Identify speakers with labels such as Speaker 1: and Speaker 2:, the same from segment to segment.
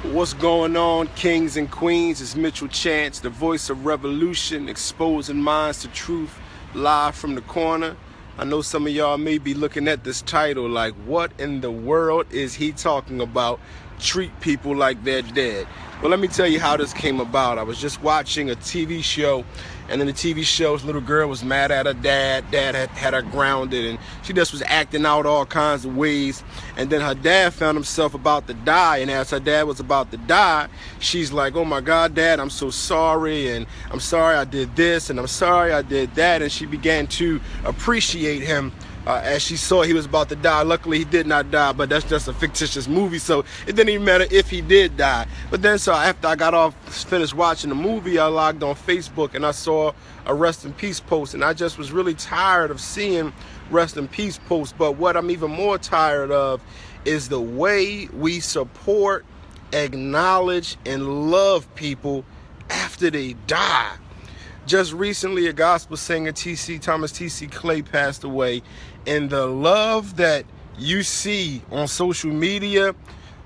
Speaker 1: What's going on, kings and queens? It's Mitchell Chance, the voice of revolution, exposing minds to truth, live from the corner. I know some of y'all may be looking at this title like, what in the world is he talking about? Treat people like they're dead. Well, let me tell you how this came about. I was just watching a TV show, and in the TV show, this little girl was mad at her dad. Dad had her grounded, and she just was acting out all kinds of ways. And then her dad found himself about to die, and as her dad was about to die, she's like, oh my God, Dad, I'm so sorry, and I'm sorry I did this, and I'm sorry I did that. And she began to appreciate him as she saw he was about to die. Luckily, he did not die, but that's just a fictitious movie, so it didn't even matter if he did die. But then, so after I got finished watching the movie, I logged on Facebook and I saw a rest in peace post, and I just was really tired of seeing rest in peace posts. But what I'm even more tired of is the way we support, acknowledge, and love people after they die. Just recently, a gospel singer, Thomas T.C. Clay, passed away, and the love that you see on social media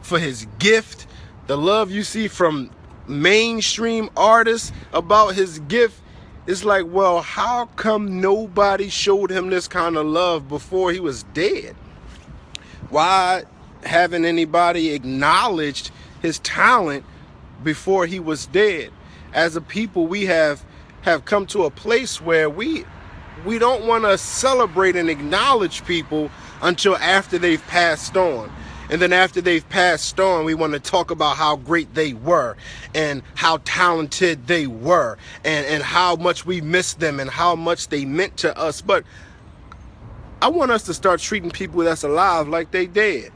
Speaker 1: for his gift, the love you see from mainstream artists about his gift, it's like, well, how come nobody showed him this kind of love before he was dead? Why haven't anybody acknowledged his talent before he was dead? As a people, we have come to a place where we don't want to celebrate and acknowledge people until after they've passed on. And then after they've passed on, we want to talk about how great they were and how talented they were and how much we miss them and how much they meant to us. But I want us to start treating people that's alive like they dead.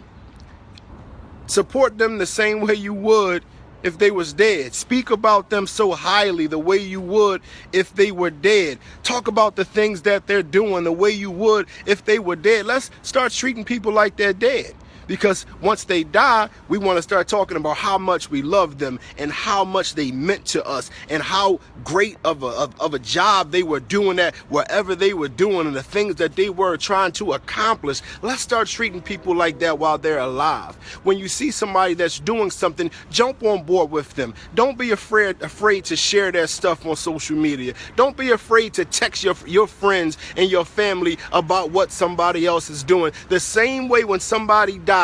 Speaker 1: Support them the same way you would if they was dead. Speak about them so highly the way you would if they were dead. Talk about the things that they're doing the way you would if they were dead. Let's start treating people like they're dead. Because once they die, we want to start talking about how much we love them and how much they meant to us and how great of a job they were doing at wherever they were doing and the things that they were trying to accomplish. Let's start treating people like that while they're alive. When you see somebody that's doing something, jump on board with them. Don't be afraid to share their stuff on social media. Don't be afraid to text your friends and your family about what somebody else is doing. The same way when somebody dies,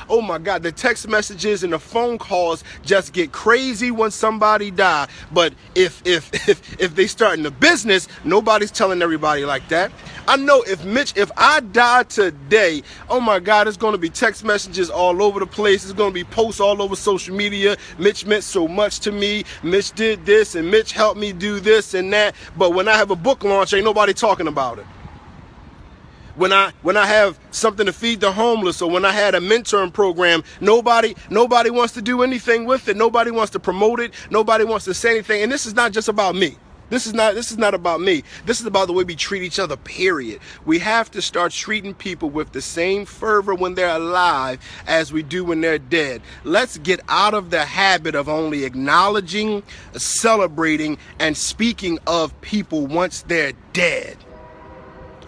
Speaker 1: oh my God, the text messages and the phone calls just get crazy when somebody dies. But if they start in the business, nobody's telling everybody like that. I know if I die today, oh my God, it's going to be text messages all over the place. It's going to be posts all over social media. Mitch meant so much to me. Mitch did this and Mitch helped me do this and that. But when I have a book launch, ain't nobody talking about it. When I have something to feed the homeless, or when I had a mentoring program, nobody wants to do anything with it. Nobody wants to promote it. Nobody wants to say anything. And this is not just about me. This is not about me. This is about the way we treat each other, period. We have to start treating people with the same fervor when they're alive as we do when they're dead. Let's get out of the habit of only acknowledging, celebrating, and speaking of people once they're dead.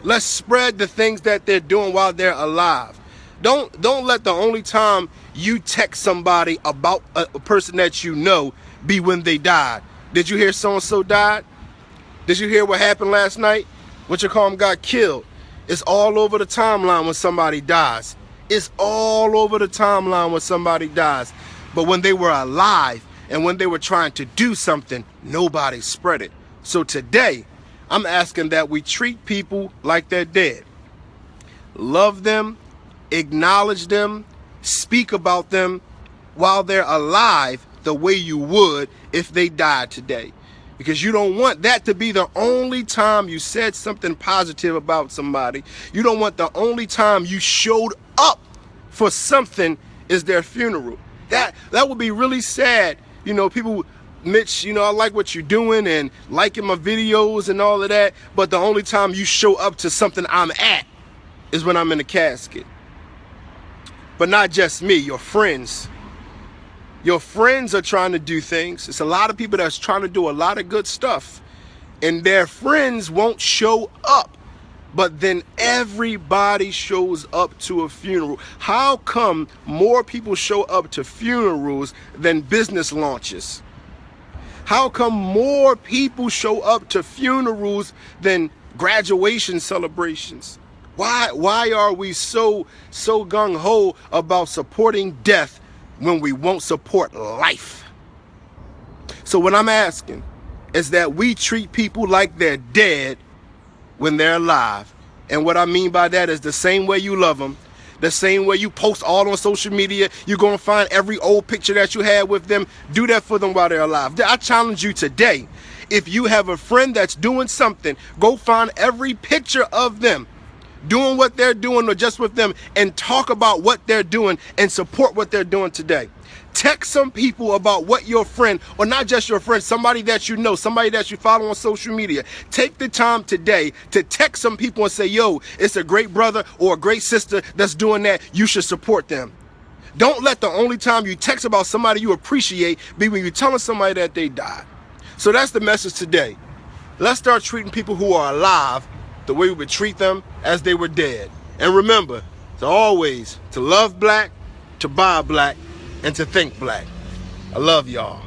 Speaker 1: Let's spread the things that they're doing while they're alive. Don't let the only time you text somebody about a person that you know be when they died. Did you hear so-and-so died? Did you hear what happened last night? What you call him got killed. It's all over the timeline when somebody dies. It's all over the timeline when somebody dies. But when they were alive and when they were trying to do something, nobody spread it. So today, I'm asking that we treat people like they're dead. Love them, acknowledge them, speak about them while they're alive the way you would if they died today. Because you don't want that to be the only time you said something positive about somebody. You don't want the only time you showed up for something is their funeral. That would be really sad. You know, people... Mitch, you know, I like what you're doing and liking my videos and all of that, but the only time you show up to something I'm at is when I'm in the casket. But not just me, your friends. Your friends are trying to do things. It's a lot of people that's trying to do a lot of good stuff, and their friends won't show up but then everybody shows up to a funeral. How come more people show up to funerals than business launches? How come more people show up to funerals than graduation celebrations? Why are we so gung-ho about supporting death when we won't support life? So what I'm asking is that we treat people like they're dead when they're alive. And what I mean by that is the same way you love them, the same way you post all on social media, you're going to find every old picture that you had with them. Do that for them while they're alive. I challenge you today, if you have a friend that's doing something, go find every picture of them doing what they're doing or just with them, and talk about what they're doing and support what they're doing today. Text some people about what your friend, or not just your friend, somebody that you know, somebody that you follow on social media. Take the time today to text some people and say, yo, it's a great brother or a great sister that's doing that. You should support them. Don't let the only time you text about somebody you appreciate be when you're telling somebody that they died. So that's the message today. Let's start treating people who are alive the way we would treat them as they were dead. And remember, to always, to love black, to buy black, and to think black. I love y'all.